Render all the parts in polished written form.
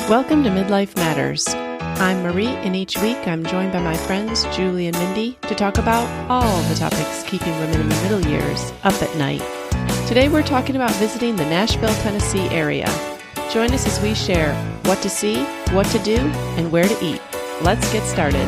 Welcome to Midlife Matters. I'm Marie, and each week I'm joined by my friends Julie and Mindy to talk about all the topics keeping women in the middle years up at night. Today we're talking about visiting the Nashville, Tennessee area. Join us as we share what to see, what to do, and where to eat. Let's get started.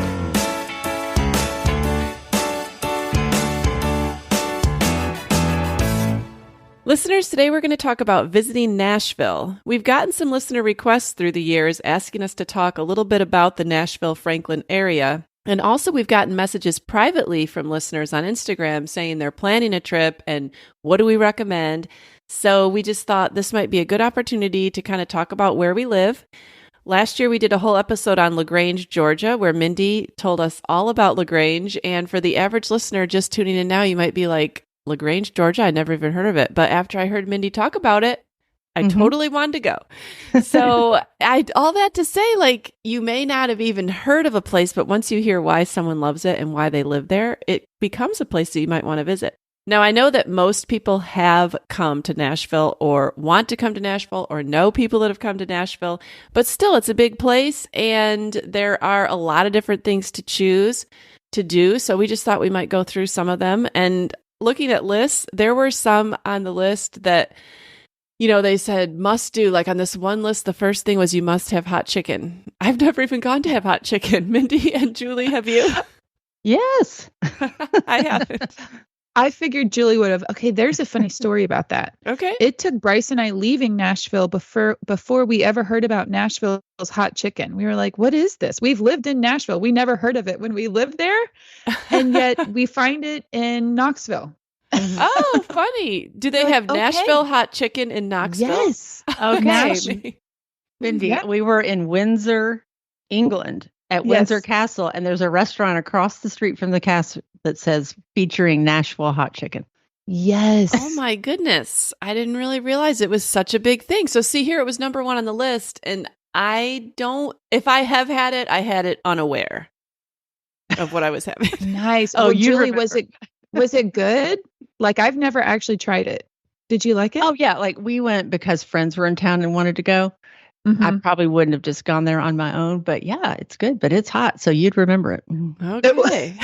Listeners, today we're going to talk about visiting Nashville. We've gotten some listener requests through the years asking us to talk a little bit about the Nashville, Franklin area. And also we've gotten messages privately from listeners on Instagram saying they're planning a trip and what do we recommend. So we just thought this might be a good opportunity to kind of talk about where we live. Last year we did a whole episode on LaGrange, Georgia, where Mindy told us all about LaGrange. And for the average listener just tuning in now, you might be like, LaGrange, Georgia, I never even heard of it. But after I heard Mindy talk about it, I totally wanted to go. So all that to say, like, you may not have even heard of a place, but once you hear why someone loves it and why they live there, it becomes a place that you might want to visit. Now, I know that most people have come to Nashville or want to come to Nashville or know people that have come to Nashville, but still, it's a big place and there are a lot of different things to choose to do. So we just thought we might go through some of them. And looking at lists, there were some on the list that, you know, they said must do. Like on this one list, the first thing was you must have hot chicken. I've never even gone to have hot chicken. Mindy and Julie, have you? Yes. I haven't. I figured Julie would have. Okay, there's a funny story about that. Okay. It took Bryce and I leaving Nashville before we ever heard about Nashville's hot chicken. We were like, what is this? We've lived in Nashville. We never heard of it when we lived there. And yet we find it in Knoxville. Oh, funny. Do they have Nashville hot chicken in Knoxville? Yes. Okay. Mindy, Yeah. we were in Windsor, England at Windsor Castle, and there's a restaurant across the street from the castle that says featuring Nashville hot chicken. Yes. Oh my goodness. I didn't really realize it was such a big thing. So see here, it was number one on the list. And if I have had it, I had it unaware of what I was having. Nice. Oh, well, you Julie, remember. was it good? Like, I've never actually tried it. Did you like it? Oh, yeah. Like we went because friends were in town and wanted to go. Mhm. I probably wouldn't have just gone there on my own, but yeah, it's good, but it's hot. So you'd remember it. Okay.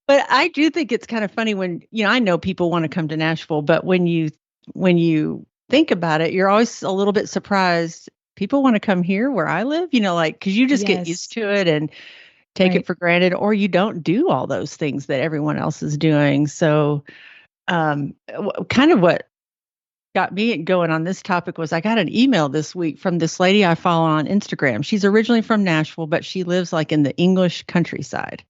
But I do think it's kind of funny when, you know, I know people want to come to Nashville, but when you think about it, you're always a little bit surprised. People want to come here where I live, you know, like, because you just get used to it and take it for granted, or you don't do all those things that everyone else is doing. So kind of what got me going on this topic was I got an email this week from this lady I follow on Instagram. She's originally from Nashville, but she lives like in the English countryside.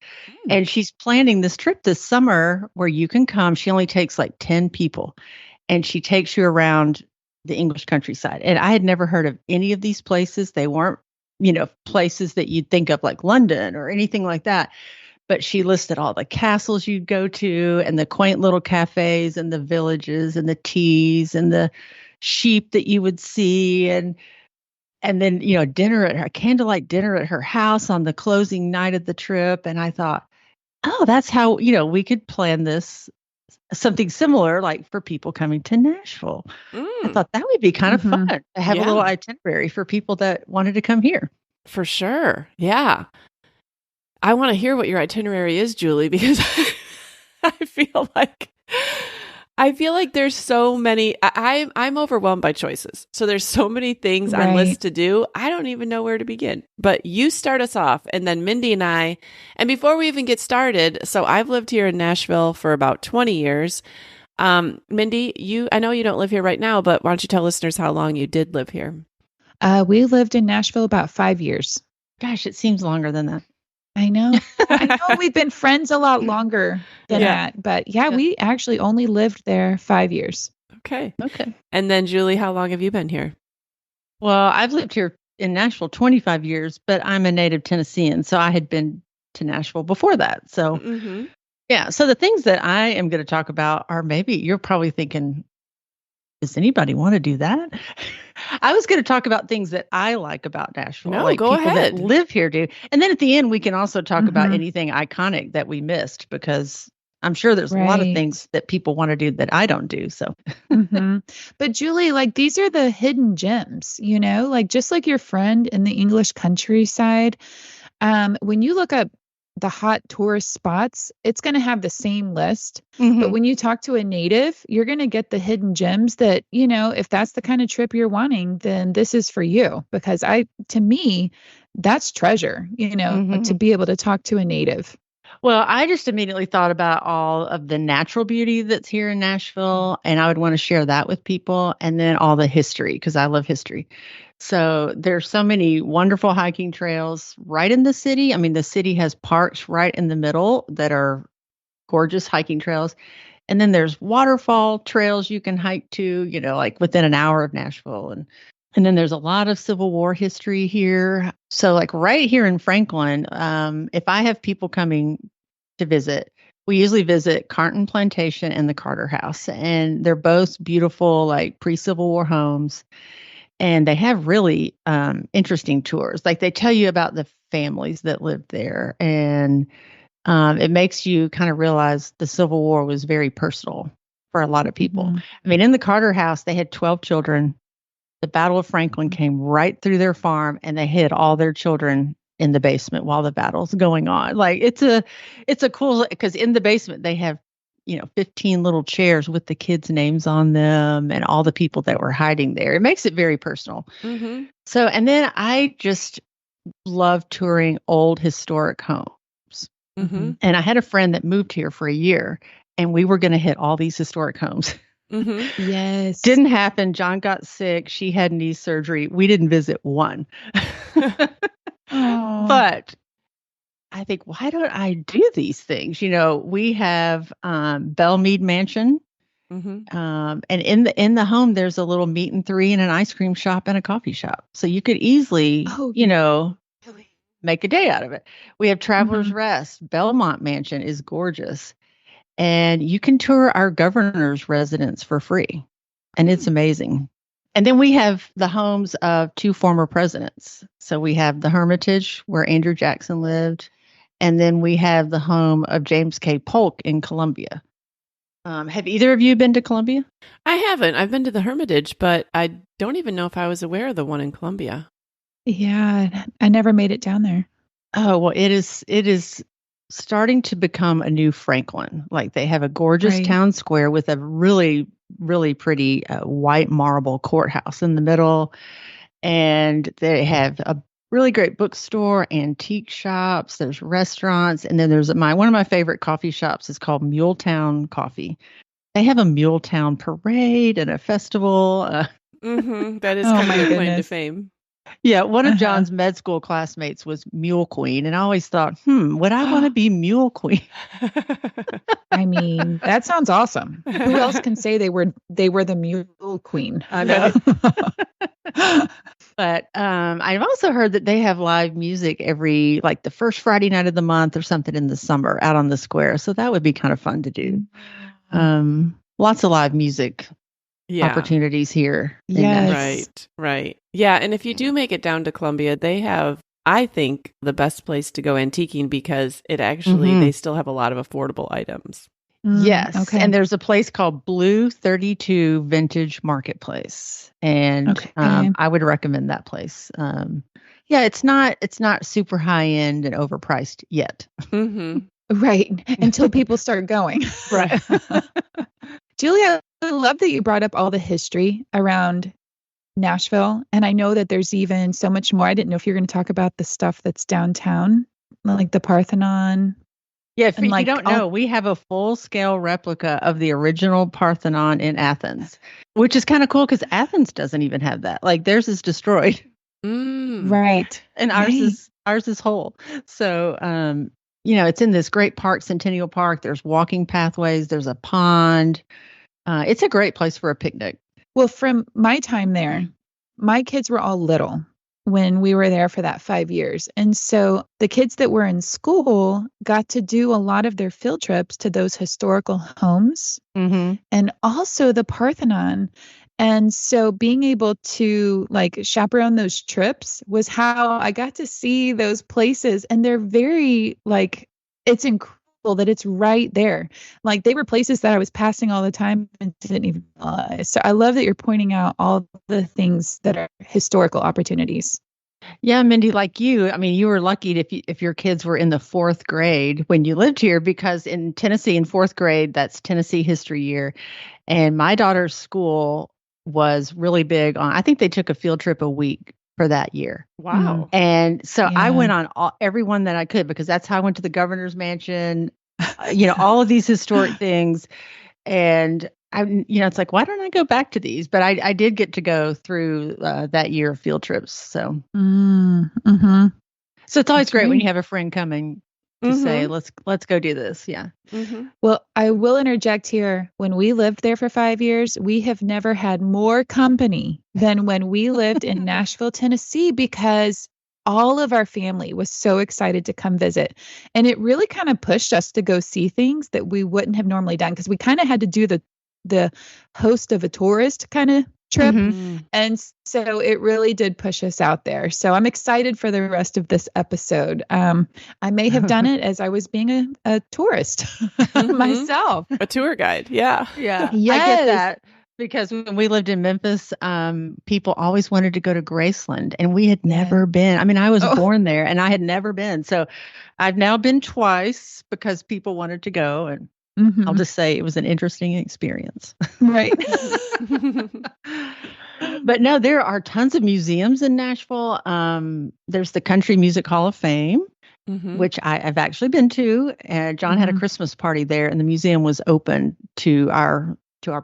And she's planning this trip this summer where you can come. She only takes like 10 people and she takes you around the English countryside. And I had never heard of any of these places. They weren't, you know, places that you'd think of like London or anything like that. But she listed all the castles you'd go to and the quaint little cafes and the villages and the teas and the sheep that you would see. And then, you know, candlelight dinner at her house on the closing night of the trip. And I thought, oh, that's how, you know, we could plan this, something similar, like for people coming to Nashville. I thought that would be kind of fun to have a little itinerary for people that wanted to come here. For sure. Yeah. I want to hear what your itinerary is, Julie, because I feel like there's so many. I'm overwhelmed by choices. So there's so many things on lists to do. I don't even know where to begin. But you start us off, and then Mindy and I. And before we even get started, so I've lived here in Nashville for about 20 years. Mindy, I know you don't live here right now, but why don't you tell listeners how long you did live here? We lived in Nashville about 5 years. Gosh, it seems longer than that. I know. I know we've been friends a lot longer than that. But we actually only lived there 5 years. Okay. And then Julie, how long have you been here? Well, I've lived here in Nashville 25 years, but I'm a native Tennessean. So I had been to Nashville before that. So so the things that I am going to talk about are maybe you're probably thinking, does anybody want to do that? I was going to talk about things that I like about Nashville. No, like go people ahead. that live here do. And then at the end, we can also talk about anything iconic that we missed because I'm sure there's a lot of Right. things that people want to do that I don't do. So, But Julie, like these are the hidden gems, like just like your friend in the English countryside. When you look up the hot tourist spots, it's going to have the same list. But Mhm. when you talk to a native, you're going to get the hidden gems that, if that's the kind of trip you're wanting, then this is for you. Because to me, that's treasure, to Mhm. be able to talk to a native. Well, I just immediately thought about all of the natural beauty that's here in Nashville, and I would want to share that with people, and then all the history because I love history. So there's so many wonderful hiking trails right in the city. I mean, the city has parks right in the middle that are gorgeous hiking trails. And then there's waterfall trails you can hike to, like within an hour of Nashville. And then there's a lot of Civil War history here. So like right here in Franklin, if I have people coming to visit, we usually visit Carnton Plantation and the Carter House. And they're both beautiful, like pre-Civil War homes. And they have really interesting tours. Like they tell you about the families that lived there. And it makes you kind of realize the Civil War was very personal for a lot of people. Mhm. I mean, in the Carter house, they had 12 children. The Battle of Franklin came right through their farm and they hid all their children in the basement while the battle's going on. Like it's a cool because in the basement they have 15 little chairs with the kids' names on them and all the people that were hiding there. It makes it very personal. Mm-hmm. So, and then I just love touring old historic homes. Mm-hmm. And I had a friend that moved here for a year and we were going to hit all these historic homes. Mm-hmm. Yes. Didn't happen. John got sick. She had knee surgery. We didn't visit one. Oh. But I think, why don't I do these things? We have Belmead Mansion. Mm-hmm. And in the home, there's a little meat and three and an ice cream shop and a coffee shop. So you could easily, Really? make a day out of it. We have Traveler's Mhm. Rest. Belmont Mansion is gorgeous. And you can tour our governor's residence for free. And it's amazing. And then we have the homes of two former presidents. So we have the Hermitage where Andrew Jackson lived. And then we have the home of James K. Polk in Columbia. Have either of you been to Columbia? I haven't. I've been to the Hermitage, but I don't even know if I was aware of the one in Columbia. Yeah, I never made it down there. Oh, well, it is starting to become a new Franklin. Like they have a gorgeous Right. town square with a really, really pretty white marble courthouse in the middle. And they have a really great bookstore, antique shops, there's restaurants, and then there's one of my favorite coffee shops is called Muletown Coffee. They have a Muletown parade and a festival. Mm-hmm. That is Oh, kind my of their claim to goodness. fame. Yeah, one of Uh-huh. John's med school classmates was Mule Queen, and I always thought, would I want to be Mule Queen? I mean, that sounds awesome. Who else can say they were the mule queen? I know. But I've also heard that they have live music every, like the first Friday night of the month or something in the summer out on the square. So that would be kind of fun to do. Lots of live music opportunities here. in Yes. Nashville. Right. Yeah. And if you do make it down to Columbia, they have, I think, the best place to go antiquing because it actually, Mhm. they still have a lot of affordable items. Yes. Okay. And there's a place called Blue 32 Vintage Marketplace. And Okay. I would recommend that place. Yeah, it's not super high end and overpriced yet. Mm-hmm. Right. Until people start going. Right. Julia, I love that you brought up all the history around Nashville. And I know that there's even so much more. I didn't know if you're going to talk about the stuff that's downtown, like the Parthenon. Yeah, if And you like don't know, we have a full-scale replica of the original Parthenon in Athens, which is kind of cool because Athens doesn't even have that. Like theirs is destroyed Mm. Right. and ours is whole. So, it's in this great park, Centennial Park. There's walking pathways. There's a pond. It's a great place for a picnic. Well, from my time there, my kids were all little when we were there for that 5 years. And so the kids that were in school got to do a lot of their field trips to those historical homes Mm-hmm. and also the Parthenon. And so being able to like chaperone those trips was how I got to see those places. And they're very like, it's incredible that it's right there. Like they were places that I was passing all the time and didn't even realize. So I love that you're pointing out all the things that are historical opportunities. Yeah, Mindy, like you, I mean, you were lucky if your kids were in the fourth grade when you lived here, because in Tennessee in fourth grade, that's Tennessee history year. And my daughter's school was really big on, I think they took a field trip a week for that year. Wow. And so I Yeah. went on every one that I could, because that's how I went to the governor's mansion, all of these historic things. And it's like, why don't I go back to these? But I did get to go through that year of field trips. So, Mm-hmm. so it's always That's great when right. you have a friend coming to say, let's go do this. Yeah. Well, I will interject here. When we lived there for 5 years, we have never had more company than when we lived in Nashville, Tennessee, because all of our family was so excited to come visit. And it really kind of pushed us to go see things that we wouldn't have normally done, because we kind of had to do the host of a tourist kind of trip. And so it really did push us out there. So I'm excited for the rest of this episode. I may have done it as I was being a tourist myself. A tour guide. Yeah. Yeah. Yes. I get that. Because when we lived in Memphis, people always wanted to go to Graceland, and we had never been. I mean, I was born there and I had never been. So I've now been twice because people wanted to go. And I'll just say it was an interesting experience. Right. But no, there are tons of museums in Nashville. There's the Country Music Hall of Fame, which I've actually been to. And John had a Christmas party there, and the museum was open to our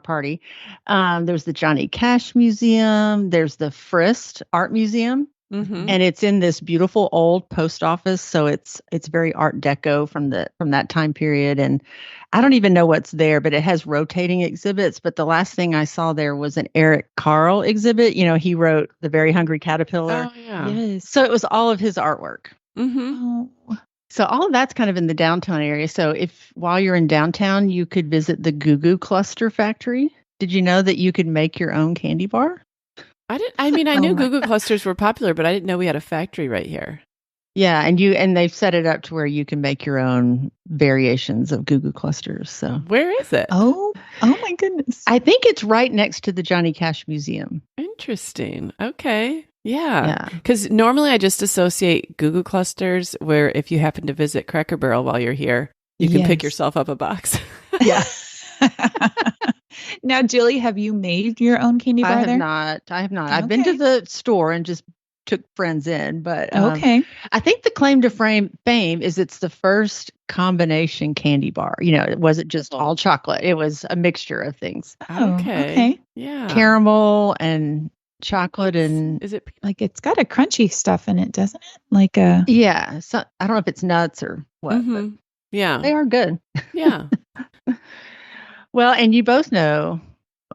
party. There's the Johnny Cash Museum. There's the Frist Art Museum. And it's in this beautiful old post office, so it's very Art Deco from that time period. And I don't even know what's there, but it has rotating exhibits. But the last thing I saw there was an Eric Carle exhibit. He wrote The Very Hungry Caterpillar. Oh yeah. Yes. So it was all of his artwork. Oh. So all of that's kind of in the downtown area. So while you're in downtown, you could visit the Goo Goo Cluster Factory. Did you know that you could make your own candy bar? I knew Goo Goo clusters were popular, but I didn't know we had a factory right here. Yeah, and they've set it up to where you can make your own variations of Goo Goo clusters. So where is it? Oh my goodness. I think it's right next to the Johnny Cash Museum. Interesting. Okay. Yeah. Because normally I just associate Goo Goo clusters where if you happen to visit Cracker Barrel while you're here, you can pick yourself up a box. Yeah. Now, Julie, have you made your own candy bar there? I have not. I've been to the store and just took friends in, but okay. I think the claim to fame is it's the first combination candy bar. It wasn't just all chocolate. It was a mixture of things. Okay. Yeah. Caramel and chocolate, and is it like it's got a crunchy stuff in it, doesn't it? Like a So I don't know if it's nuts or what. But yeah. they are good. Yeah. Well, and you both know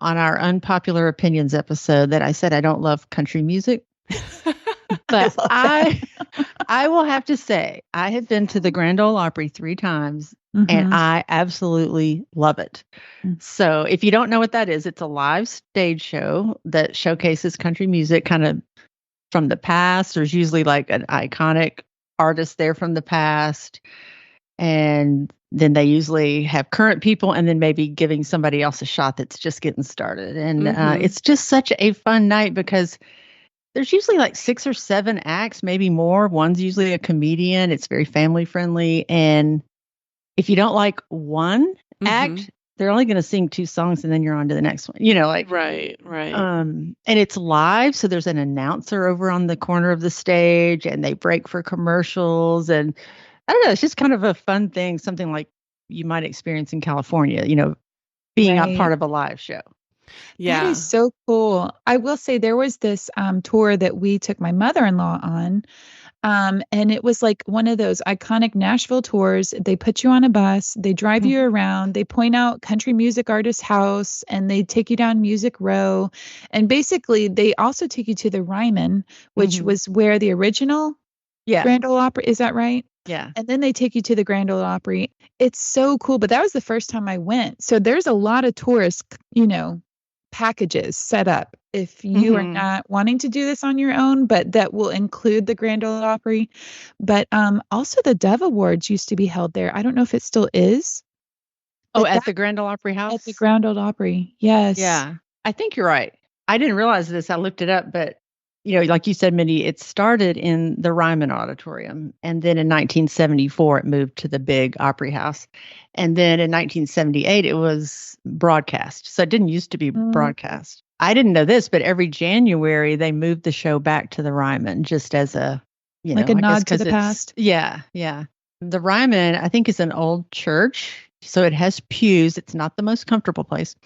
on our unpopular opinions episode that I said I don't love country music. But I will have to say I have been to the Grand Ole Opry 3 times and I absolutely love it. So if you don't know what that is, it's a live stage show that showcases country music kind of from the past. There's usually like an iconic artist there from the past. And then they usually have current people and then maybe giving somebody else a shot that's just getting started. And it's just such a fun night because there's usually like 6 or 7 acts, maybe more. One's usually a comedian. It's very family friendly. And if you don't like one act, they're only going to sing 2 songs and then you're on to the next one. Right. And it's live. So there's an announcer over on the corner of the stage and they break for commercials. And I don't know, it's just kind of a fun thing, something like you might experience in California, being a part of a live show. Yeah. That is so cool. I will say there was this tour that we took my mother-in-law on. And it was like one of those iconic Nashville tours. They put you on a bus, they drive you around, they point out country music artist house, and they take you down Music Row. And basically they also take you to the Ryman, which was where the original Grand Ole Opry, is that right? Yeah. And then they take you to the Grand Ole Opry. It's so cool. But that was the first time I went. So there's a lot of tourist, packages set up if you are not wanting to do this on your own, but that will include the Grand Ole Opry. But also the Dove Awards used to be held there. I don't know if it still is. Oh, at the Grand Ole Opry House? At the Grand Ole Opry, yes. Yeah, I think you're right. I didn't realize this. I looked it up, but like you said, Mindy, it started in the Ryman Auditorium. And then in 1974, it moved to the big Opry House. And then in 1978, it was broadcast. So it didn't used to be broadcast. I didn't know this, but every January, they moved the show back to the Ryman just as a, like a nod to the past. Yeah, yeah. The Ryman, I think, is an old church. So it has pews. It's not the most comfortable place.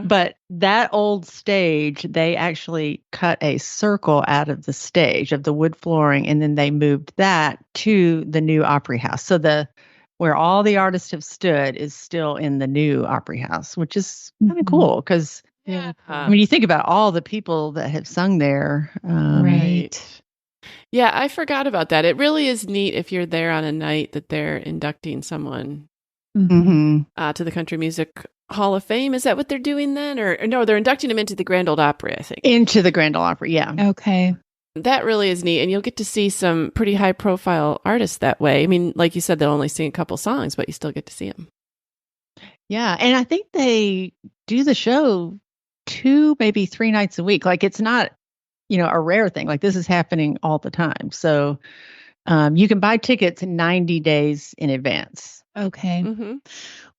But that old stage, they actually cut a circle out of the stage of the wood flooring, and then they moved that to the new Opry House. So where all the artists have stood is still in the new Opry House, which is kind of cool because when you think about all the people that have sung there. Right. Yeah, I forgot about that. It really is neat if you're there on a night that they're inducting someone to the Country Music Hall of Fame. Is that what they're doing then? Or no, they're inducting him into the Grand Ole Opry, I think. Into the Grand Ole Opry, yeah. Okay. That really is neat. And you'll get to see some pretty high profile artists that way. I mean, like you said, they'll only sing a couple songs, but you still get to see them. Yeah. And I think they do the show 2, maybe 3 nights a week. Like it's not, a rare thing. Like this is happening all the time. So you can buy tickets 90 days in advance. Okay.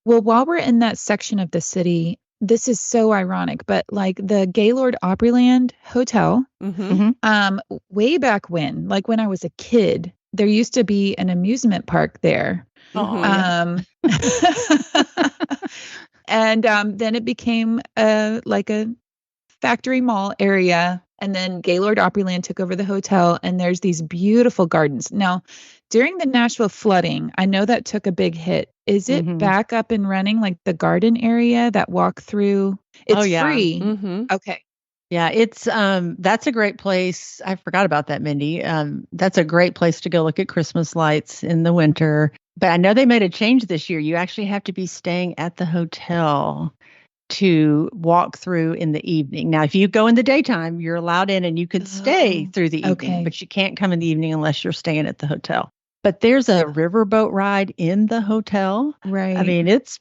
Well, while we're in that section of the city, this is so ironic, but like the Gaylord Opryland Hotel, way back when, like when I was a kid, there used to be an amusement park there. And then it became like a factory mall area. And then Gaylord Opryland took over the hotel, and there's these beautiful gardens. Now, during the Nashville flooding, I know that took a big hit. Is it back up and running, like the garden area that walk through? It's free. Okay. Yeah, it's that's a great place. I forgot about that, Mindy. That's a great place to go look at Christmas lights in the winter. But I know they made a change this year. You actually have to be staying at the hotel to walk through in the evening. Now, if you go in the daytime, you're allowed in and you can stay through the evening, but you can't come in the evening unless you're staying at the hotel. But there's a riverboat ride in the hotel. Right. I mean, it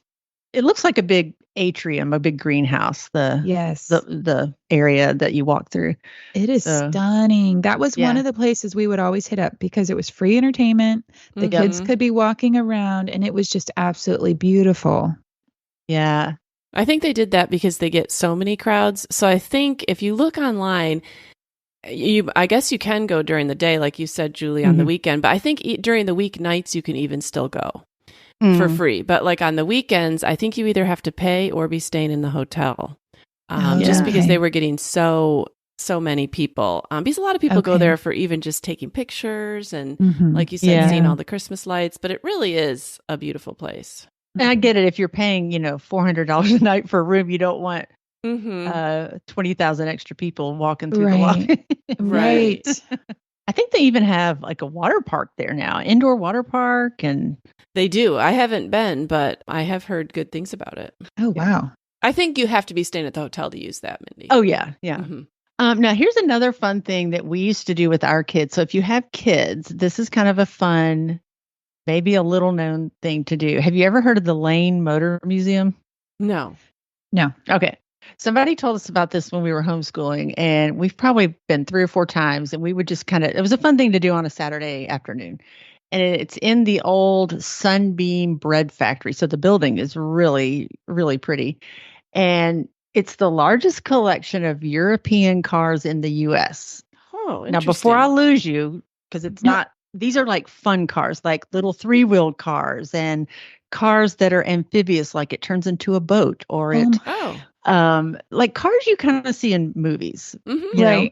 looks like a big atrium, a big greenhouse, the area that you walk through. It is stunning. That was one of the places we would always hit up because it was free entertainment. The kids could be walking around, and it was just absolutely beautiful. Yeah. I think they did that because they get so many crowds. So I think if you look online, I guess you can go during the day, like you said, Julie, on the weekend. But I think during the weeknights, you can even still go for free. But like on the weekends, I think you either have to pay or be staying in the hotel. Just because they were getting so many people. Because a lot of people go there for even just taking pictures and, like you said, seeing all the Christmas lights. But it really is a beautiful place. And I get it. If you're paying, $400 a night for a room, you don't want 20,000 extra people walking through the lobby. Right. I think they even have like a water park there now, indoor water park. And they do. I haven't been, but I have heard good things about it. Oh, wow. I think you have to be staying at the hotel to use that, Mindy. Oh, yeah. Yeah. Now, here's another fun thing that we used to do with our kids. So if you have kids, this is kind of a fun, maybe a little known thing to do. Have you ever heard of the Lane Motor Museum? No. Okay. Somebody told us about this when we were homeschooling, and we've probably been 3 or 4 times, and we would just it was a fun thing to do on a Saturday afternoon. And it's in the old Sunbeam bread factory. So the building is really, really pretty. And it's the largest collection of European cars in the U.S. Oh, interesting. Now, before I lose you, because it's not, these are like fun cars, like little 3-wheeled cars and cars that are amphibious, like it turns into a boat or like cars you kind of see in movies. You know?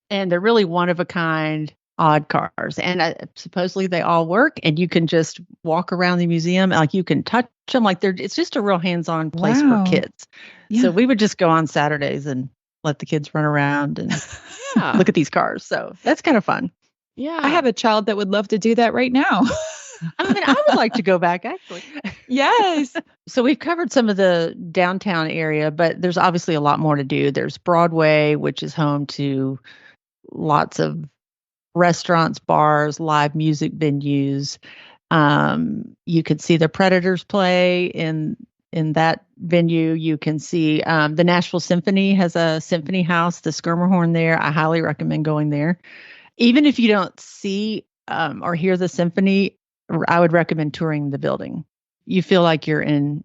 And they're really one of a kind, odd cars. And supposedly they all work, and you can just walk around the museum. Like you can touch them. Like it's just a real hands-on place for kids. Yeah. So we would just go on Saturdays and let the kids run around and look at these cars. So that's kind of fun. Yeah. I have a child that would love to do that right now. I mean, I would like to go back actually. Yes. So we've covered some of the downtown area, but there's obviously a lot more to do. There's Broadway, which is home to lots of restaurants, bars, live music venues. You could see the Predators play in that venue. You can see the Nashville Symphony has a symphony house, the Skirmerhorn there. I highly recommend going there. Even if you don't see or hear the symphony, I would recommend touring the building. You feel like you're in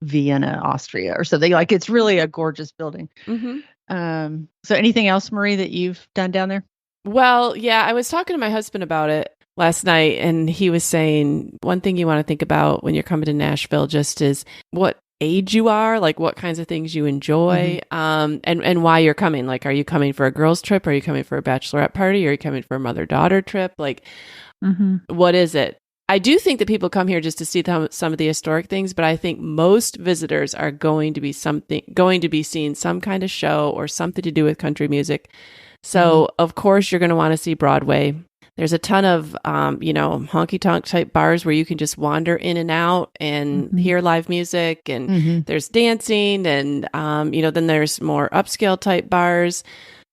Vienna, Austria or something. Like it's really a gorgeous building. So anything else, Marie, that you've done down there? Well, yeah, I was talking to my husband about it last night, and he was saying one thing you want to think about when you're coming to Nashville just is what age you are, like what kinds of things you enjoy, and why you're coming. Like, are you coming for a girls' trip? Are you coming for a bachelorette party? Are you coming for a mother-daughter trip? Like, what is it? I do think that people come here just to see some of the historic things, but I think most visitors are going to be seeing some kind of show or something to do with country music. So, of course, you're going to want to see Broadway. There's a ton of, honky-tonk type bars where you can just wander in and out and hear live music. And there's dancing. And, then there's more upscale type bars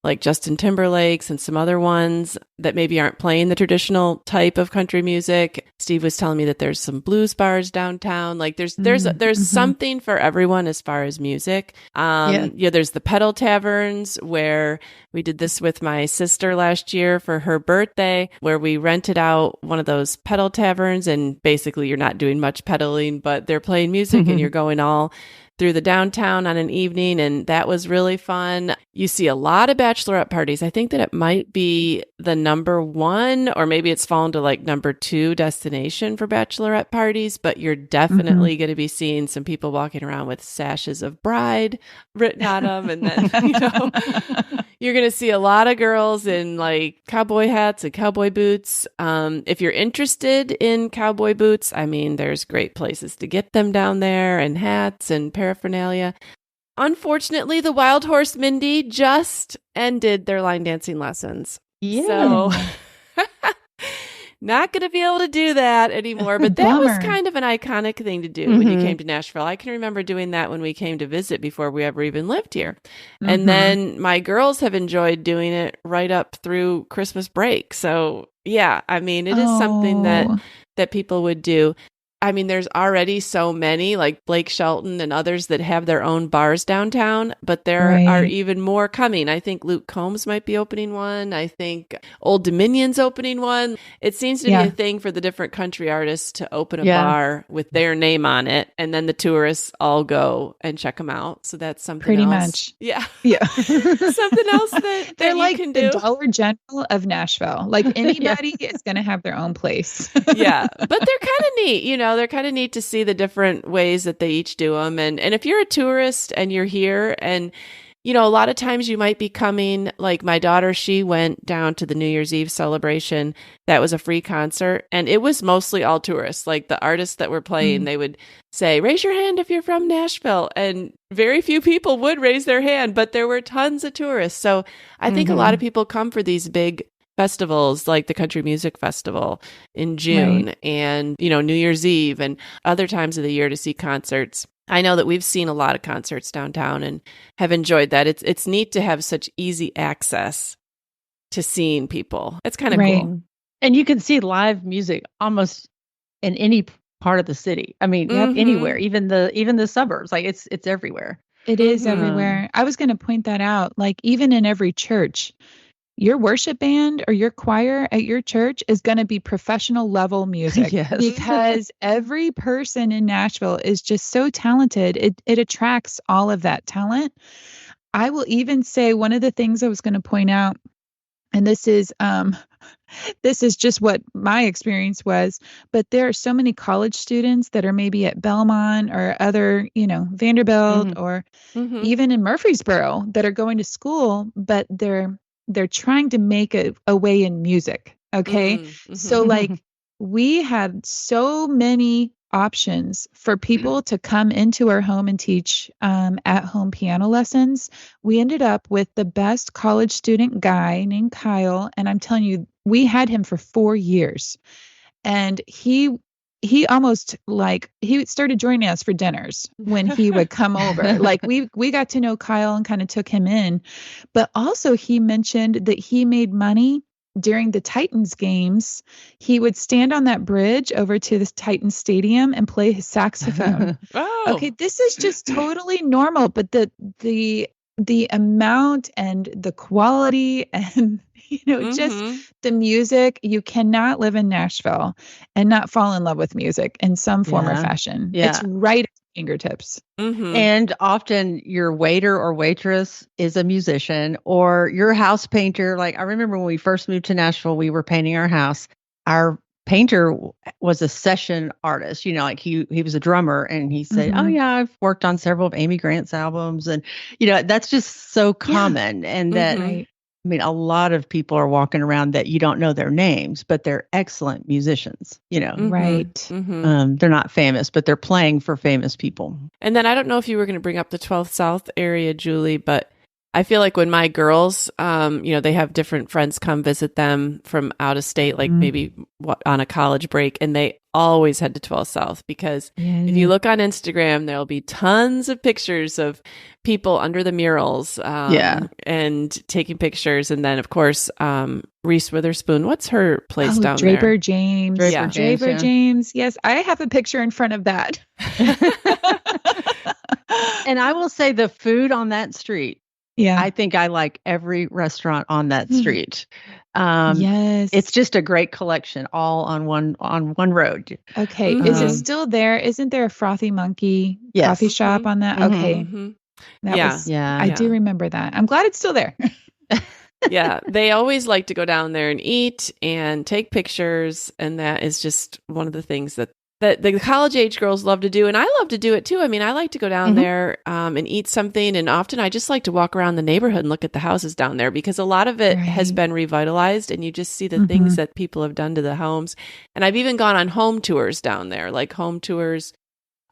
like Justin Timberlake's and some other ones that maybe aren't playing the traditional type of country music. Steve was telling me that there's some blues bars downtown. Like there's something for everyone as far as music. There's the pedal taverns where we did this with my sister last year for her birthday, where we rented out one of those pedal taverns, and basically you're not doing much pedaling, but they're playing music and you're going all through the downtown on an evening, and that was really fun. You see a lot of bachelorette parties. I think that it might be the number one, or maybe it's fallen to like number 2 destination for bachelorette parties, but you're definitely going to be seeing some people walking around with sashes of bride written on them. And then, you're going to see a lot of girls in like cowboy hats and cowboy boots. If you're interested in cowboy boots, I mean, there's great places to get them down there, and hats and paraphernalia. Unfortunately, the Wild Horse Mindy just ended their line dancing lessons. Yeah. So not going to be able to do that anymore. But that was kind of an iconic thing to do when you came to Nashville. I can remember doing that when we came to visit before we ever even lived here. And then my girls have enjoyed doing it right up through Christmas break. So yeah, I mean, it is something that people would do. I mean, there's already so many, like Blake Shelton and others, that have their own bars downtown, but there are even more coming. I think Luke Combs might be opening one. I think Old Dominion's opening one. It seems to be a thing for the different country artists to open a bar with their name on it, and then the tourists all go and check them out. So that's something pretty else. much. Yeah. Something else that they're like can the do. Dollar General of Nashville. Like anybody is going to have their own place. Yeah, but they're kind of neat, they're kind of neat to see the different ways that they each do them. And if you're a tourist and you're here, and, a lot of times you might be coming, like my daughter, she went down to the New Year's Eve celebration. That was a free concert, and it was mostly all tourists. Like the artists that were playing, they would say, raise your hand if you're from Nashville. And very few people would raise their hand, but there were tons of tourists. So I think a lot of people come for these big festivals like the Country Music Festival in June and, New Year's Eve and other times of the year to see concerts. I know that we've seen a lot of concerts downtown and have enjoyed that. It's neat to have such easy access to seeing people. It's kind of cool. And you can see live music almost in any part of the city. I mean, anywhere, even the suburbs, like it's everywhere. It is everywhere. I was going to point that out. Like even in every church, your worship band or your choir at your church is going to be professional level music because every person in Nashville is just so talented. It attracts all of that talent. I will even say one of the things I was going to point out, and this is just what my experience was, but there are so many college students that are maybe at Belmont or other, Vanderbilt or even in Murfreesboro that are going to school, but they're trying to make a way in music. Okay. So like we had so many options for people to come into our home and teach at home piano lessons. We ended up with the best college student guy named Kyle. And I'm telling you, we had him for 4 years. And he almost like he started joining us for dinners when he would come over. Like we got to know Kyle and kind of took him in. But also he mentioned that he made money during the Titans games. He would stand on that bridge over to the Titans stadium and play his saxophone. Oh. Okay, this is just totally normal, but the amount and the quality and just the music, you cannot live in Nashville and not fall in love with music in some form or fashion. Yeah. It's right at your fingertips. And often your waiter or waitress is a musician, or your house painter. Like I remember when we first moved to Nashville, we were painting our house. Our painter was a session artist, like he was a drummer, and he said, "Oh yeah, I've worked on several of Amy Grant's albums," and that's just so common, and that Right. I mean, a lot of people are walking around that you don't know their names, but they're excellent musicians, Right. They're not famous, but they're playing for famous people. And then I don't know if you were going to bring up the 12th South area, Julie, but I feel like when my girls, they have different friends come visit them from out of state, like maybe on a college break, and they always head to 12th South because if you look on Instagram, there'll be tons of pictures of people under the murals and taking pictures. And then, of course, Reese Witherspoon, what's her place down Draper there? James. Draper James. Yes, I have a picture in front of that. And I will say the food on that street, I think I like every restaurant on that street. Yes. It's just a great collection all on one road. Okay. Is it still there? Isn't there a Frothy Monkey coffee shop on that? Okay. I do remember that. I'm glad it's still there. Yeah. They always like to go down there and eat and take pictures. And that is just one of the things that the college age girls love to do. And I love to do it too. I mean, I like to go down there and eat something. And often I just like to walk around the neighborhood and look at the houses down there because a lot of it has been revitalized and you just see the things that people have done to the homes. And I've even gone on home tours down there, like home tours.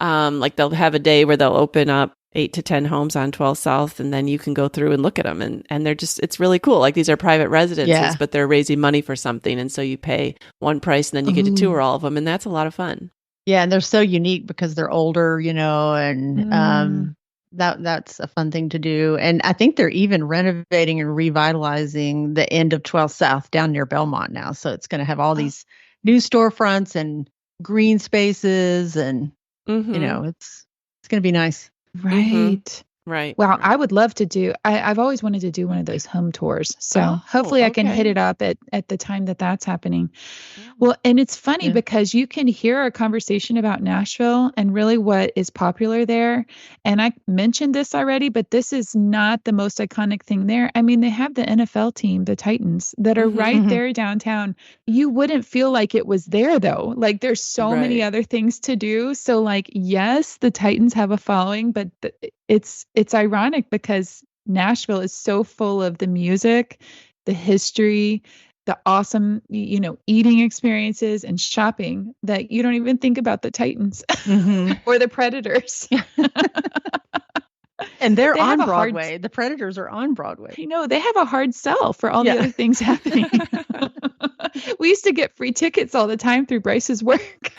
Like they'll have a day where they'll open up 8 to 10 homes on 12 South, and then you can go through and look at them. And they're just, it's really cool. Like these are private residences, but they're raising money for something. And so you pay one price and then you get to tour all of them. And that's a lot of fun. Yeah, and they're so unique because they're older, and that's a fun thing to do. And I think they're even renovating and revitalizing the end of 12 South down near Belmont now. So it's going to have all these new storefronts and green spaces, and it's going to be nice. Right. Right. Wow. I would love to do, I've always wanted to do one of those home tours. So hopefully I can hit it up at the time that's happening. Well, and it's funny because you can hear a conversation about Nashville and really what is popular there. And I mentioned this already, but this is not the most iconic thing there. I mean, they have the NFL team, the Titans, that are right there downtown. You wouldn't feel like it was there though. Like there's so many other things to do. So like, yes, the Titans have a following, but it's ironic because Nashville is so full of the music, the history, the awesome, eating experiences and shopping that you don't even think about the Titans or the Predators. And they're on Broadway. The Predators are on Broadway. I know. They have a hard sell for all the other things happening. We used to get free tickets all the time through Bryce's work.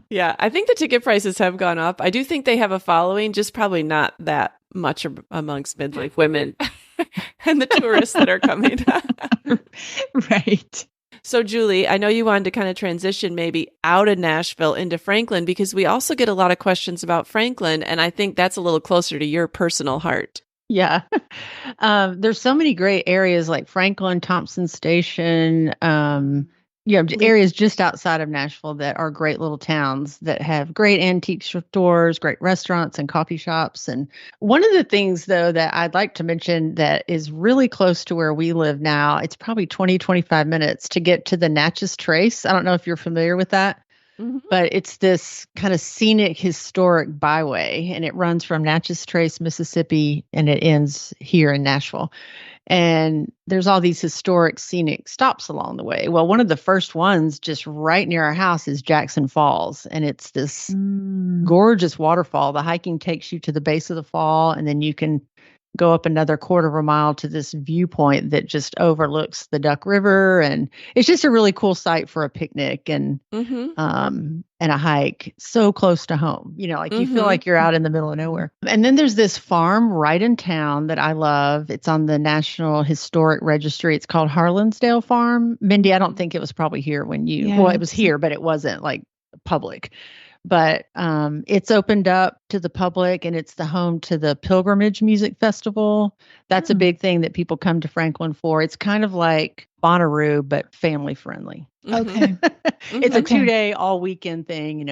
Yeah, I think the ticket prices have gone up. I do think they have a following, just probably not that much amongst midlife women and the tourists that are coming. Right. So, Julie, I know you wanted to kind of transition maybe out of Nashville into Franklin because we also get a lot of questions about Franklin, and I think that's a little closer to your personal heart. Yeah. There's so many great areas like Franklin, Thompson Station, areas just outside of Nashville that are great little towns that have great antique stores, great restaurants and coffee shops. And one of the things, though, that I'd like to mention that is really close to where we live now, it's probably 20-25 minutes to get to the Natchez Trace. I don't know if you're familiar with that, but it's this kind of scenic, historic byway, and it runs from Natchez Trace, Mississippi, and it ends here in Nashville. And there's all these historic scenic stops along the way. Well, one of the first ones just right near our house is Jackson Falls. And it's this gorgeous waterfall. The hiking takes you to the base of the fall, and then you can go up another quarter of a mile to this viewpoint that just overlooks the Duck River. And it's just a really cool site for a picnic and a hike, so close to home. Like you feel like you're out in the middle of nowhere. And then there's this farm right in town that I love. It's on the National Historic Registry. It's called Harlansdale Farm. Mindy, I don't think it was probably here when well, it was here, but it wasn't like public. But it's opened up to the public, and it's the home to the Pilgrimage Music Festival. That's a big thing that people come to Franklin for. It's kind of like Bonnaroo, but family friendly. Okay. It's a 2-day all weekend thing,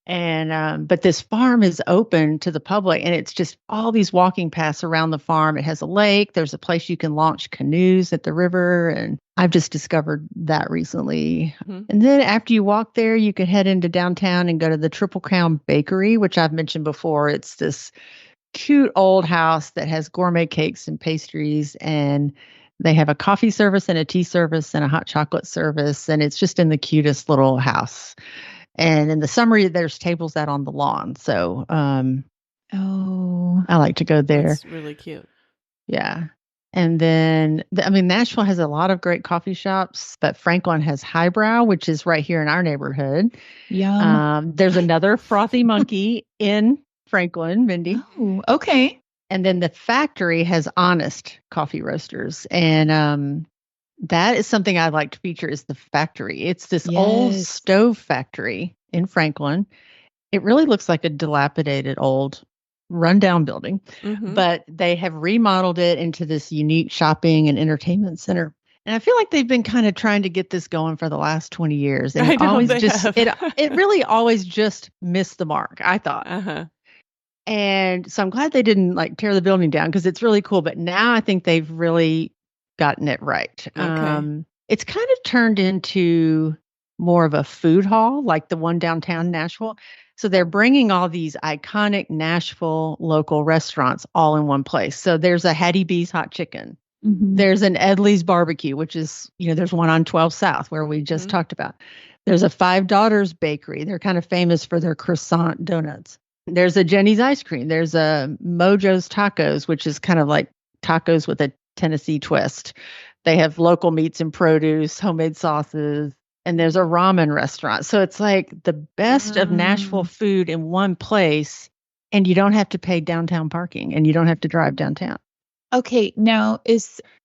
And but this farm is open to the public, and it's just all these walking paths around the farm. It has a lake. There's a place you can launch canoes at the river, and I've just discovered that recently. And then after you walk there, you could head into downtown and go to the Triple Crown Bakery, which I've mentioned before. It's this cute old house that has gourmet cakes and pastries, and they have a coffee service and a tea service and a hot chocolate service, and it's just in the cutest little house. And in the summer, there's tables out on the lawn. So I like to go there. That's really cute. Yeah. And then, Nashville has a lot of great coffee shops, but Franklin has Highbrow, which is right here in our neighborhood. Yum. There's another Frothy Monkey in Franklin, Mindy. Oh, okay. And then the Factory has Honest Coffee Roasters. And that is something I'd like to feature is the Factory. It's this old stove factory in Franklin. It really looks like a dilapidated old rundown building, but they have remodeled it into this unique shopping and entertainment center. And I feel like they've been kind of trying to get this going for the last 20 years. And it really always just missed the mark, I thought. And so I'm glad they didn't tear the building down, because it's really cool. But now I think they've really gotten it right. Okay. It's kind of turned into more of a food hall, like the one downtown Nashville. So they're bringing all these iconic Nashville local restaurants all in one place. So there's a Hattie B's Hot Chicken. There's an Edley's Barbecue, which is, there's one on 12 South where we just talked about. There's a Five Daughters Bakery. They're kind of famous for their croissant donuts. There's a Jenny's Ice Cream. There's a Mojo's Tacos, which is kind of like tacos with a Tennessee twist. They have local meats and produce, homemade sauces, and there's a ramen restaurant. So it's like the best of Nashville food in one place, and you don't have to pay downtown parking, and you don't have to drive downtown. Okay, now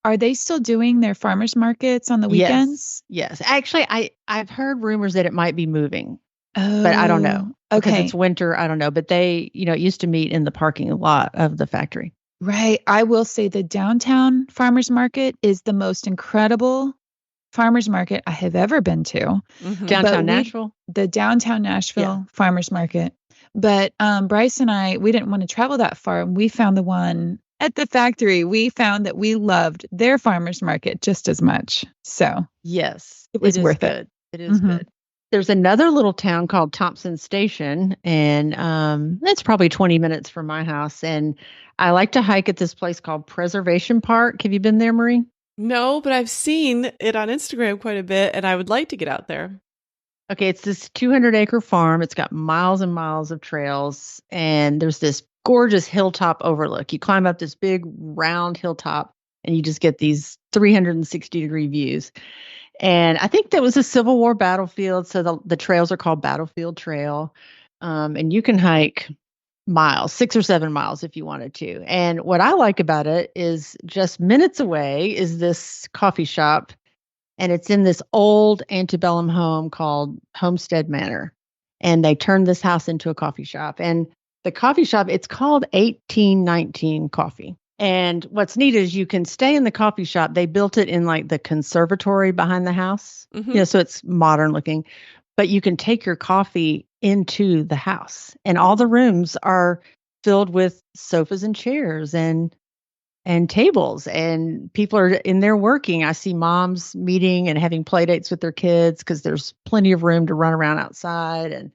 are they still doing their farmers markets on the weekends? Yes. Actually, I've heard rumors that it might be moving, but I don't know. Okay. Because it's winter, I don't know. But they, it used to meet in the parking lot of the Factory. Right. I will say the downtown farmers market is the most incredible farmers market I have ever been to. Downtown Nashville? The downtown Nashville farmers market. But Bryce and I, we didn't want to travel that far. And we found the one at the Factory. We found that we loved their farmers market just as much. So yes, it was worth it. It is good. There's another little town called Thompson Station, and that's probably 20 minutes from my house. And I like to hike at this place called Preservation Park. Have you been there, Marie? No, but I've seen it on Instagram quite a bit, and I would like to get out there. Okay, it's this 200-acre farm. It's got miles and miles of trails, and there's this gorgeous hilltop overlook. You climb up this big round hilltop, and you just get these 360-degree views. And I think that was a Civil War battlefield, so the trails are called Battlefield Trail. And you can hike miles, 6 or 7 miles if you wanted to. And what I like about it is just minutes away is this coffee shop, and it's in this old antebellum home called Homestead Manor. And they turned this house into a coffee shop. And the coffee shop, it's called 1819 Coffee. And what's neat is you can stay in the coffee shop. They built it in the conservatory behind the house, so it's modern looking, but you can take your coffee into the house, and all the rooms are filled with sofas and chairs and tables, and people are in there working. I see moms meeting and having play dates with their kids because there's plenty of room to run around outside. And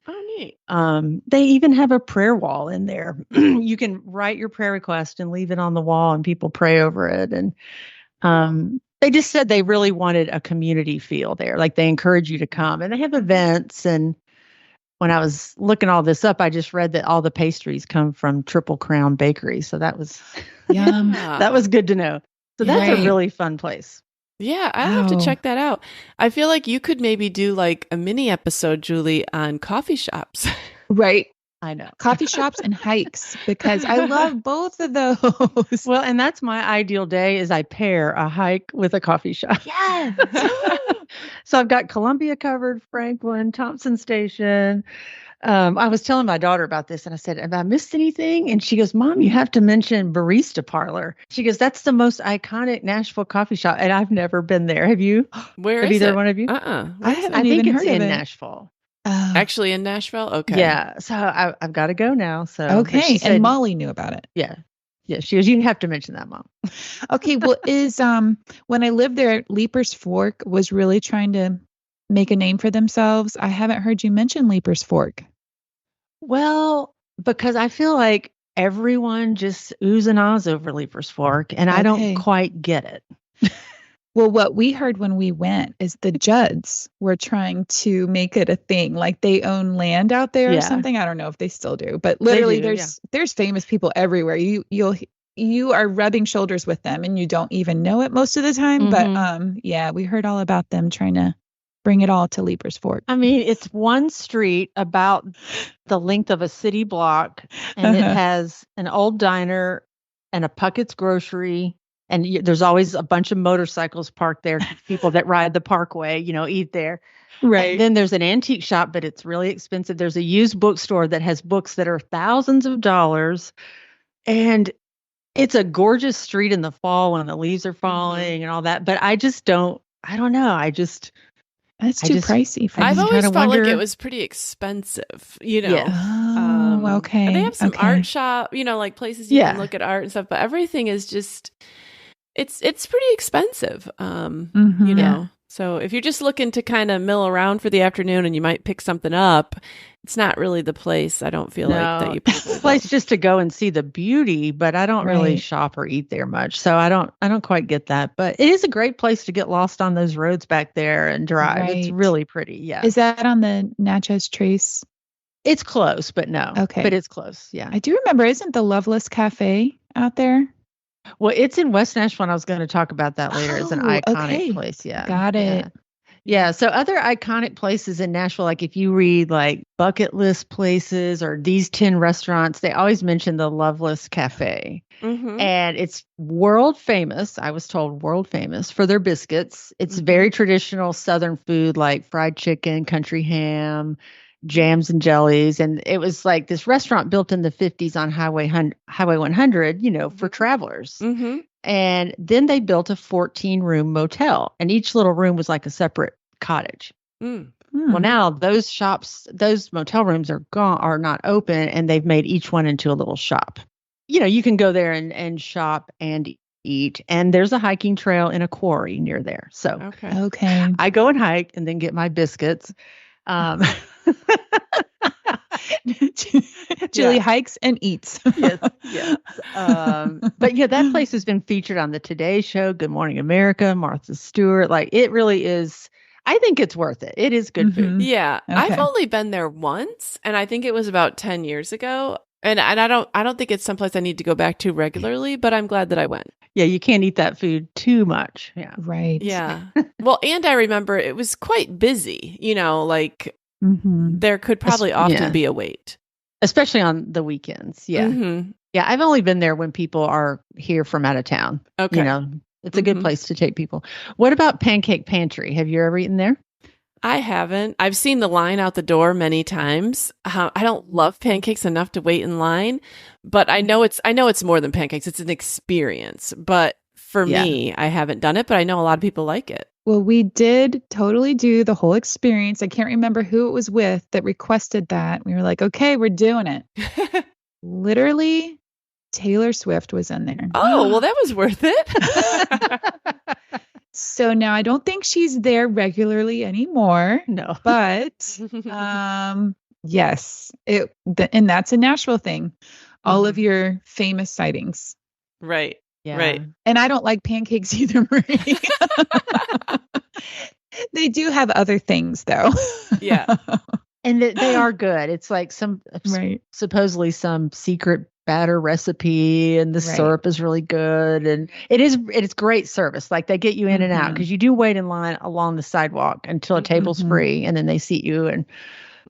they even have a prayer wall in there. You can write your prayer request and leave it on the wall, and people pray over it. And they just said they really wanted a community feel there. They encourage you to come, and they have events, and when I was looking all this up, I just read that all the pastries come from Triple Crown Bakery. So that was Yum. that was good to know. So that's a really fun place. Yeah, I'll have to check that out. I feel like you could maybe do like a mini episode, Julie, on coffee shops. Right. I know. Coffee shops and hikes, because I love both of those. Well, and that's my ideal day is I pair a hike with a coffee shop. Yes. So I've got Columbia covered, Franklin, Thompson Station. I was telling my daughter about this and I said, have I missed anything? And she goes, Mom, you have to mention Barista Parlor. She goes, that's the most iconic Nashville coffee shop. And I've never been there. Have you? Where have is either it? one of you? I haven't I think even it's heard of in it. Nashville. Actually in Nashville? Okay. Yeah. So I've got to go now. So Okay. And Molly knew about it. Yeah. Yeah. She goes, you have to mention that, Mom. Okay. Well, when I lived there, Leaper's Fork was really trying to make a name for themselves. I haven't heard you mention Leaper's Fork. Well, because I feel like everyone just oohs and ahs over Leaper's Fork, and I don't quite get it. Well, what we heard when we went is the Judds were trying to make it a thing. Like they own land out there or something. I don't know if they still do, but literally there's famous people everywhere. You are rubbing shoulders with them and you don't even know it most of the time. But yeah, we heard all about them trying to bring it all to Leaper's Fork. I mean, it's one street about the length of a city block, and it has an old diner and a Puckett's grocery. And there's always a bunch of motorcycles parked there. People that ride the parkway, eat there. Right. And then there's an antique shop, but it's really expensive. There's a used bookstore that has books that are thousands of dollars. And it's a gorgeous street in the fall when the leaves are falling and all that. But I don't know. That's too pricey for me. I've always felt like it was pretty expensive, Yeah. Oh, okay. And they have some art shop, like places you can look at art and stuff, but everything is just, it's pretty expensive, you know. So if you're just looking to kind of mill around for the afternoon and you might pick something up, it's not really the place. I don't feel like that you it's a place just to go and see the beauty, but I don't really shop or eat there much. So I don't quite get that, but it is a great place to get lost on those roads back there and drive. Right. It's really pretty. Yeah. Is that on the Natchez Trace? It's close, but no. Okay. But it's close. Yeah. I do remember, isn't the Loveless Cafe out there? Well, it's in West Nashville, and I was going to talk about that later. It's an iconic place. Yeah. Got it. Yeah. So other iconic places in Nashville, like if you read like bucket list places or these 10 restaurants, they always mention the Loveless Cafe. And it's world famous. I was told world famous for their biscuits. It's very traditional Southern food like fried chicken, country ham, jams and jellies. And it was like this restaurant built in the 50s on Highway 100, for travelers. And then they built a 14-room motel, and each little room was like a separate cottage. Well, now those motel rooms are not open, and they've made each one into a little shop. You can go there and shop and eat, and there's a hiking trail and a quarry near there. So okay. I go and hike and then get my biscuits. Julie hikes and eats. Yes. But yeah, that place has been featured on the Today Show, Good Morning America, Martha Stewart. Like it really is. I think it's worth it. It is good food. Yeah. Okay. I've only been there once, and I think it was about 10 years ago. And I don't think it's someplace I need to go back to regularly, but I'm glad that I went. Yeah, you can't eat that food too much. Yeah. Right. Yeah. Well, and I remember it was quite busy, there could probably often be a wait. Especially on the weekends. Yeah. Yeah, I've only been there when people are here from out of town. Okay. It's a good place to take people. What about Pancake Pantry? Have you ever eaten there? I haven't. I've seen the line out the door many times. I don't love pancakes enough to wait in line, but I know it's more than pancakes. It's an experience. But for me, I haven't done it, but I know a lot of people like it. Well, we did totally do the whole experience. I can't remember who it was with that requested that. We were like, okay, we're doing it. Literally, Taylor Swift was in there. Oh, well, that was worth it. So now I don't think she's there regularly anymore. No. But yes, and that's a Nashville thing. All of your famous sightings. Right. Yeah. Right. And I don't like pancakes either, Marie. They do have other things though. Yeah. And they are good. It's like Right. supposedly some secret batter recipe, and the Right. syrup is really good, and it's great service. Like they get you in and out, because you do wait in line along the sidewalk until a table's free, and then they seat you. And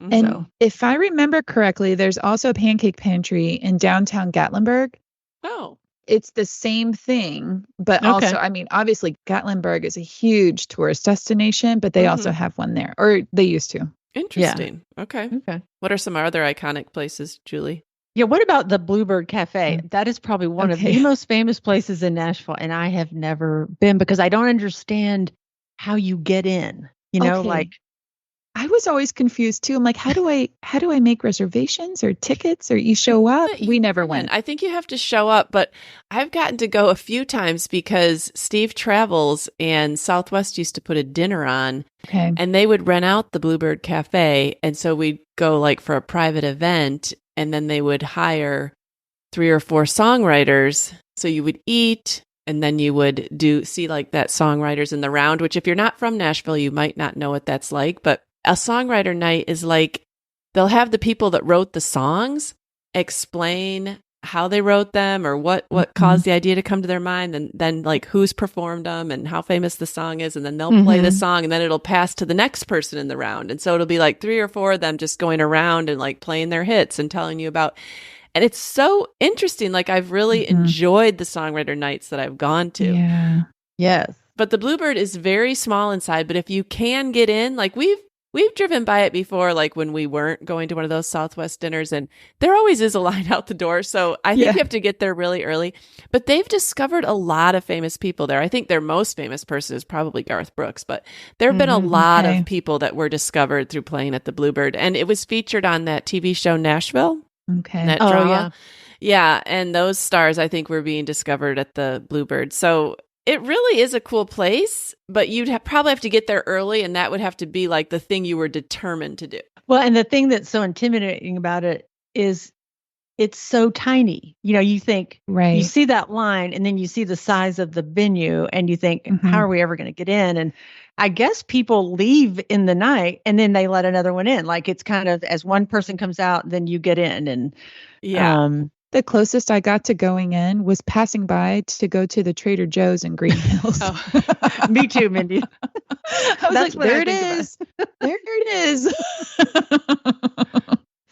And if I remember correctly, there's also a pancake pantry in downtown Gatlinburg. Oh. It's the same thing, but also, I mean, obviously Gatlinburg is a huge tourist destination, but they also have one there, or they used to. Interesting. Yeah. Okay. What are some other iconic places, Julie? Yeah, what about the Bluebird Cafe? That is probably one of the most famous places in Nashville, and I have never been because I don't understand how you get in. You know, like I was always confused too. I'm like, how do I make reservations or tickets, or you show up? We never went. I think you have to show up, but I've gotten to go a few times because Steve Travels and Southwest used to put a dinner on, and they would rent out the Bluebird Cafe, and so we'd go like for a private event, and then they would hire 3 or 4 songwriters. So you would eat, and then you would see like that songwriters in the round, which if you're not from Nashville, you might not know what that's like, but a songwriter night is like, they'll have the people that wrote the songs explain how they wrote them or what caused the idea to come to their mind, and then like who's performed them and how famous the song is, and then they'll play the song, and then it'll pass to the next person in the round. And so it'll be like 3 or 4 of them just going around and like playing their hits and telling you about, and it's so interesting. Like I've really enjoyed the songwriter nights that I've gone to. Yeah. Yes. But the Bluebird is very small inside, but if you can get in, like we've driven by it before, like when we weren't going to one of those Southwest dinners, and there always is a line out the door. So I think you have to get there really early. But they've discovered a lot of famous people there. I think their most famous person is probably Garth Brooks, but there have been a lot of people that were discovered through playing at the Bluebird. And it was featured on that TV show Nashville. That drama. Yeah. And those stars, I think, were being discovered at the Bluebird. So it really is a cool place, but you'd probably have to get there early, and that would have to be like the thing you were determined to do. Well, and the thing that's so intimidating about it is it's so tiny. You know, you think, you see that line, and then you see the size of the venue, and you think, how are we ever going to get in? And I guess people leave in the night, and then they let another one in. Like it's kind of, as one person comes out, then you get in. And the closest I got to going in was passing by to go to the Trader Joe's in Green Hills. Me too, Mindy. I was like, there it is. There it is.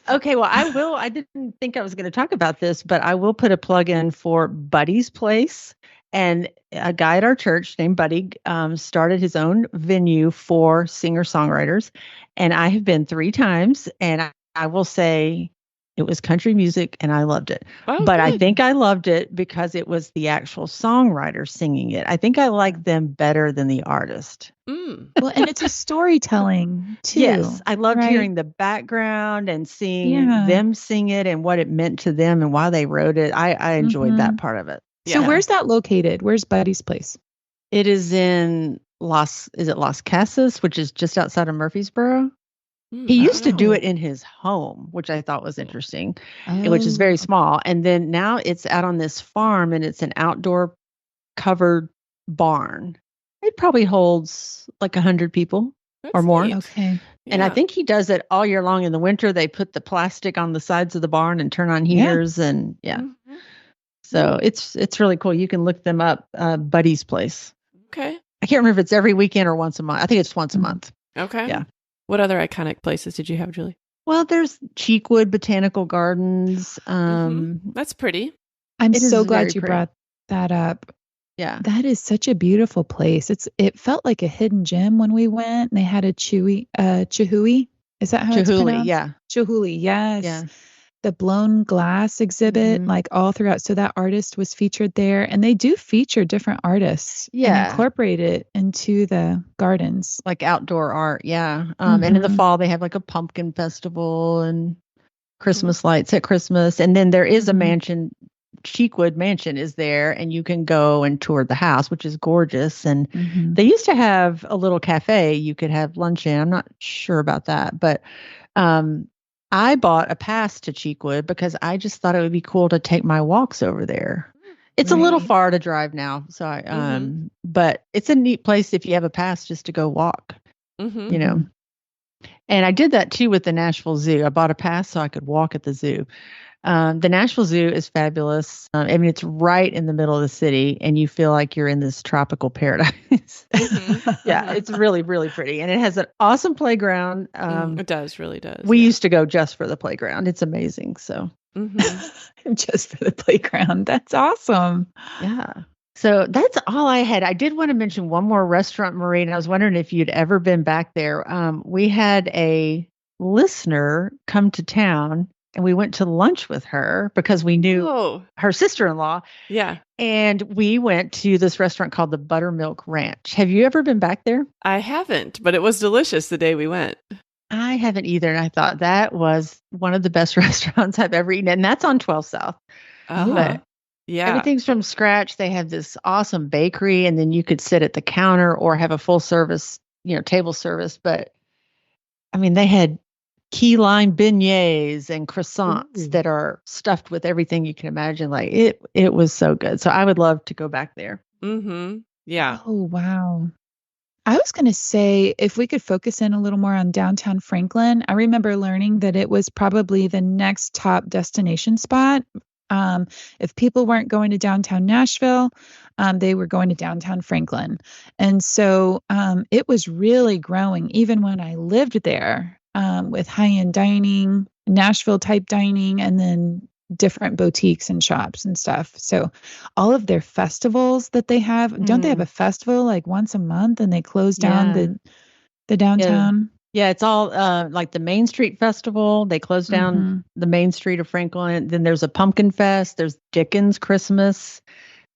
Okay, well, I didn't think I was going to talk about this, but I will put a plug in for Buddy's Place. And a guy at our church named Buddy started his own venue for singer-songwriters. And I have been 3 times, and I will say, it was country music, and I loved it. But good. I think I loved it because it was the actual songwriter singing it. I think I like them better than the artist. Well, and it's a storytelling too. Yes, I loved hearing the background and seeing them sing it and what it meant to them and why they wrote it. I enjoyed that part of it. So where's that located? Where's Buddy's place? It is in Las Casas, which is just outside of Murfreesboro. He used to do it in his home, which I thought was interesting, which is very small. And then now it's out on this farm, and it's an outdoor covered barn. It probably holds like 100 people or more. Neat. Okay. And I think he does it all year long. In the winter, they put the plastic on the sides of the barn and turn on heaters. And so it's really cool. You can look them up, Buddy's Place. Okay. I can't remember if it's every weekend or once a month. I think it's once a month. Okay. Yeah. What other iconic places did you have, Julie? Well, there's Cheekwood Botanical Gardens. That's pretty. I'm so glad you brought that up. Yeah. That is such a beautiful place. It felt like a hidden gem when we went. They had a chihui. Is that how it's pronounced? Yeah. Chihui, yes. Yeah. The blown glass exhibit, like all throughout. So that artist was featured there, and they do feature different artists. And incorporate it into the gardens, like outdoor art. Yeah. And in the fall they have like a pumpkin festival and Christmas lights at Christmas. And then there is a mansion. Cheekwood Mansion is there, and you can go and tour the house, which is gorgeous. And they used to have a little cafe you could have lunch in. I'm not sure about that, but I bought a pass to Cheekwood because I just thought it would be cool to take my walks over there. It's a little far to drive now, so but it's a neat place if you have a pass just to go walk. You know. And I did that too with the Nashville Zoo. I bought a pass so I could walk at the zoo. The Nashville Zoo is fabulous. I mean, it's right in the middle of the city, and you feel like you're in this tropical paradise. Yeah, it's really, really pretty. And it has an awesome playground. It does, really does. We used to go just for the playground. It's amazing. So, just for the playground. That's awesome. Yeah. So that's all I had. I did want to mention one more restaurant, Marie, and I was wondering if you'd ever been back there. We had a listener come to town, and we went to lunch with her because we knew her sister-in-law. Yeah. And we went to this restaurant called the Buttermilk Ranch. Have you ever been back there? I haven't, but it was delicious the day we went. I haven't either. And I thought that was one of the best restaurants I've ever eaten. And that's on 12 South. But yeah. Everything's from scratch. They have this awesome bakery, and then you could sit at the counter or have a full service, table service. But I mean, they had key lime beignets and croissants that are stuffed with everything you can imagine. Like it was so good. So I would love to go back there. Yeah. Oh, wow. I was going to say, if we could focus in a little more on downtown Franklin, I remember learning that it was probably the next top destination spot. If people weren't going to downtown Nashville, they were going to downtown Franklin. And so it was really growing even when I lived there, with high-end dining, Nashville type dining, and then different boutiques and shops and stuff. So all of their festivals that they have, don't they have a festival like once a month, and they close down the downtown? Yeah, it's all like the Main Street Festival. They close down the Main Street of Franklin. Then there's a Pumpkin Fest. There's Dickens Christmas.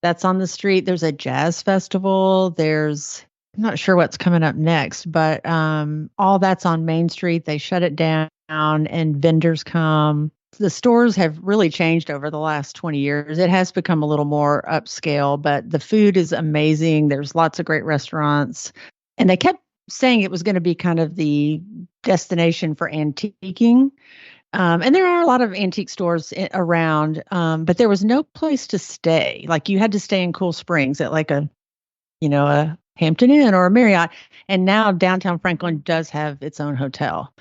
That's on the street. There's a jazz festival. I'm not sure what's coming up next, but all that's on Main Street. They shut it down and vendors come. The stores have really changed over the last 20 years. It has become a little more upscale, but the food is amazing. There's lots of great restaurants. And they kept saying it was going to be kind of the destination for antiquing. And there are a lot of antique stores around, but there was no place to stay. Like you had to stay in Cool Springs at like a Hampton Inn or a Marriott. And now downtown Franklin does have its own hotel.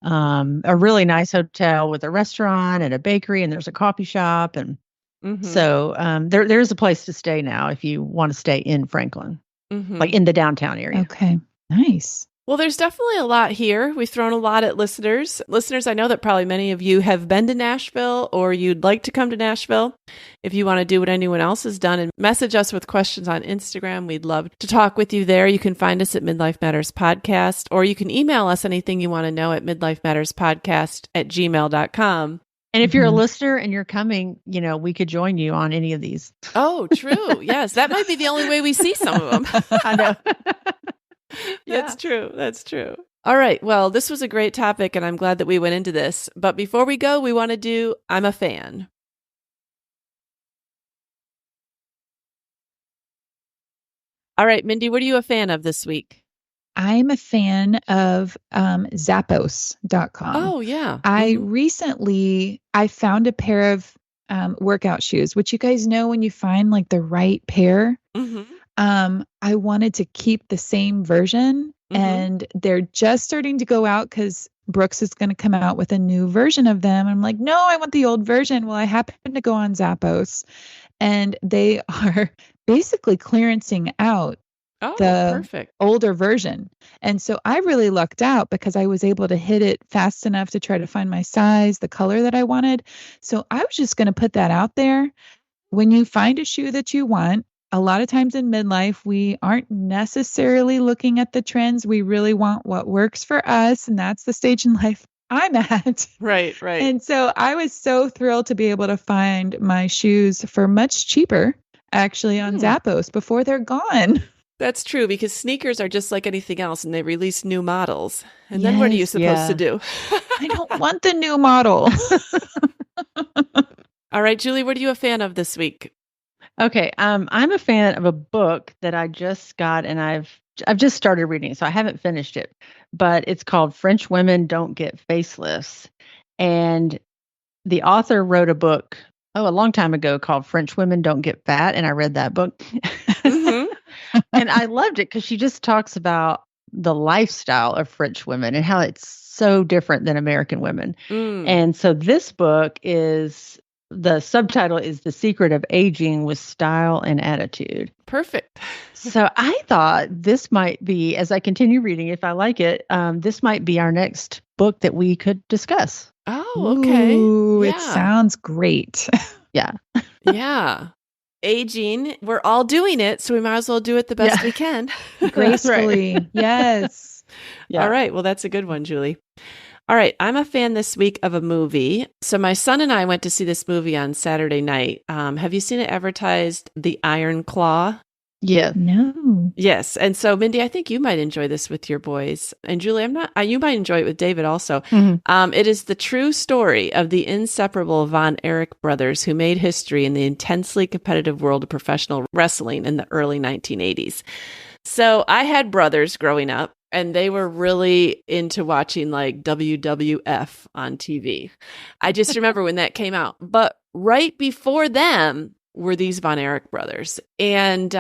A really nice hotel with a restaurant and a bakery, and there's a coffee shop. And so there's a place to stay now if you want to stay in Franklin, like in the downtown area. Okay, nice. Well, there's definitely a lot here. We've thrown a lot at listeners. Listeners, I know that probably many of you have been to Nashville or you'd like to come to Nashville. If you want to do what anyone else has done and message us with questions on Instagram, we'd love to talk with you there. You can find us at Midlife Matters Podcast, or you can email us anything you want to know at midlifematterspodcast@gmail.com. And if you're a listener and you're coming, we could join you on any of these. Oh, true. Yes, that might be the only way we see some of them. I know. That's true. That's true. All right. Well, this was a great topic, and I'm glad that we went into this. But before we go, we want to do I'm a Fan. All right, Mindy, what are you a fan of this week? I'm a fan of Zappos.com. Oh, yeah. I found a pair of workout shoes, which you guys know when you find like the right pair. I wanted to keep the same version, and they're just starting to go out because Brooks is going to come out with a new version of them. I'm like, no, I want the old version. Well, I happened to go on Zappos, and they are basically clearancing out the older version. And so I really lucked out because I was able to hit it fast enough to try to find my size, the color that I wanted. So I was just going to put that out there. When you find a shoe that you want, a lot of times in midlife, we aren't necessarily looking at the trends. We really want what works for us. And that's the stage in life I'm at. Right. And so I was so thrilled to be able to find my shoes for much cheaper, actually, on Zappos before they're gone. That's true, because sneakers are just like anything else, and they release new models. And then what are you supposed to do? I don't want the new model. All right, Julie, what are you a fan of this week? Okay, I'm a fan of a book that I just got, and I've just started reading it, so I haven't finished it. But it's called French Women Don't Get Facelifts. And the author wrote a book, a long time ago, called French Women Don't Get Fat, and I read that book. And I loved it because she just talks about the lifestyle of French women and how it's so different than American women. And so this book is, the subtitle is The Secret of Aging with Style and Attitude. Perfect. So I thought this might be, as I continue reading, if I like it, this might be our next book that we could discuss. Oh, okay. Ooh, Yeah. it sounds great. Yeah. Yeah. Aging, we're all doing it, so we might as well do it the best we can. Gracefully. Yes. Yeah. All right. Well, that's a good one, Julie. All right. I'm a fan this week of a movie. So my son and I went to see this movie on Saturday night. Have you seen it advertised, The Iron Claw? Yeah. No. Yes. And so, Mindy, I think you might enjoy this with your boys. And Julie, you might enjoy it with David also. It is the true story of the inseparable Von Erich brothers who made history in the intensely competitive world of professional wrestling in the early 1980s. So I had brothers growing up, and they were really into watching like WWF on TV. I just remember when that came out. But right before them were these Von Erich brothers. And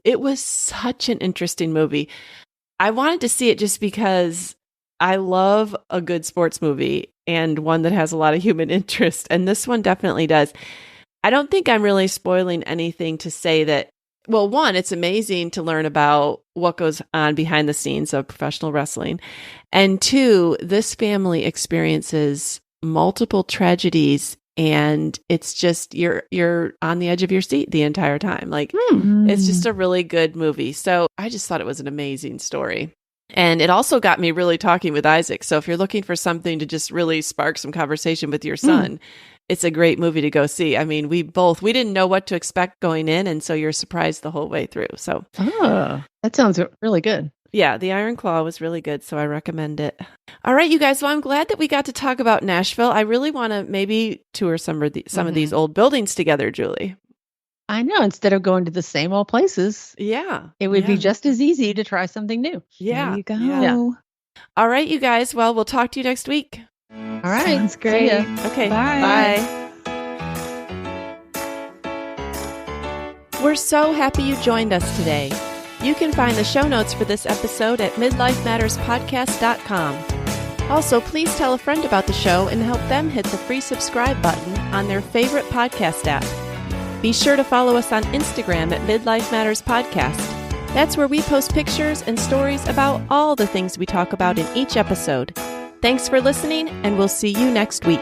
it was such an interesting movie. I wanted to see it just because I love a good sports movie and one that has a lot of human interest. And this one definitely does. I don't think I'm really spoiling anything to say that, well, one, it's amazing to learn about what goes on behind the scenes of professional wrestling. And two, this family experiences multiple tragedies, and it's just you're on the edge of your seat the entire time. Like it's just a really good movie. So I just thought it was an amazing story. And it also got me really talking with Isaac. So if you're looking for something to just really spark some conversation with your son, it's a great movie to go see. I mean, we didn't know what to expect going in, and so you're surprised the whole way through. So that sounds really good. Yeah, The Iron Claw was really good, so I recommend it. All right, you guys. Well, I'm glad that we got to talk about Nashville. I really want to maybe tour some of these old buildings together, Julie. I know. Instead of going to the same old places, Yeah, it would be just as easy to try something new. Yeah, There you go. Yeah. All right, you guys. Well, we'll talk to you next week. All right. Sounds great. See ya. Okay. Bye. We're so happy you joined us today. You can find the show notes for this episode at midlifematterspodcast.com. Also, please tell a friend about the show and help them hit the free subscribe button on their favorite podcast app. Be sure to follow us on Instagram at Midlife Matters Podcast. That's where we post pictures and stories about all the things we talk about in each episode. Thanks for listening, and we'll see you next week.